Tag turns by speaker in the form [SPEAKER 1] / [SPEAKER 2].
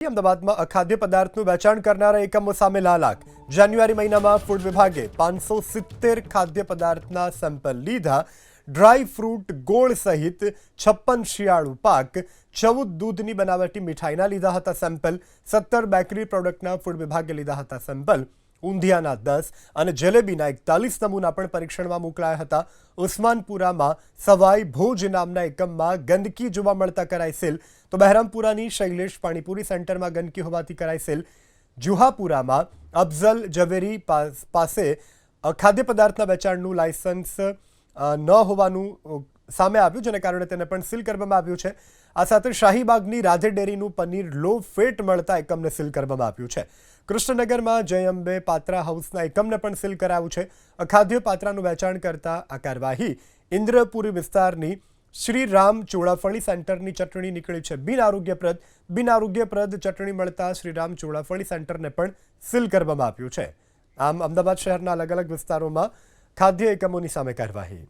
[SPEAKER 1] અમદાવાદમાં અખાદ્ય પદાર્થનું વેચાણ કરનારા એકમો સામે લાલાક. જાન્યુઆરી મહિનામાં ફૂડ વિભાગે 570 ખાદ્ય પદાર્થના સેમ્પલ લીધા. ડ્રાય ફ્રૂટ, ગોળ સહિત 56 શિયાળુ પાક, 14 દૂધની બનાવટી મીઠાઈના લીધા હતા સેમ્પલ. 17 બેકરી પ્રોડક્ટના ફૂડ વિભાગે લીધા હતા સેમ્પલ. ઊંધિયાના 10 અને જલેબીના 41 નમૂના પણ પરીક્ષણમાં મોકલાયા હતા. ઉસ્માનપુરામાં સવાઈ ભોજ નામના એકમમાં ગંદકી જોવા મળતા કરાઈ સીલ. તો બહેરામપુરાની શૈલેષ પાણીપુરી સેન્ટરમાં ગંદકી હોવાથી કરાઈ સીલ. જુહાપુરામાં અફઝલ ઝવેરી પાસે ખાદ્ય પદાર્થના વેચાણનું લાયસન્સ ન હોવાનું સામે આવ્યું, જેને કારણે તેને પણ સીલ કરવામાં આવ્યું છે. આ સાથે શાહીબાગની રાધે ડેરીનું પનીર લો ફેટ મળતા એકમને સીલ કરવામાં આવ્યું છે. કૃષ્ણનગરમાં જય અંબે પાત્રા હાઉસના એકમને પણ સીલ કરાયું છે. અખાદ્ય પાત્રાનું વેચાણ કરતા આ કાર્યવાહી ઇન્દ્રપુરી વિસ્તારની શ્રીરામ ચોળાફળી સેન્ટરની ચટણી નીકળી છે. બિનઆરોગ્યપ્રદ ચટણી મળતા શ્રીરામ ચોળાફળી સેન્ટરને પણ સીલ કરવામાં આવ્યું છે. આમ અમદાવાદ શહેરના અલગ અલગ વિસ્તારોમાં ખાદ્ય એકમોની સામે કાર્યવાહી.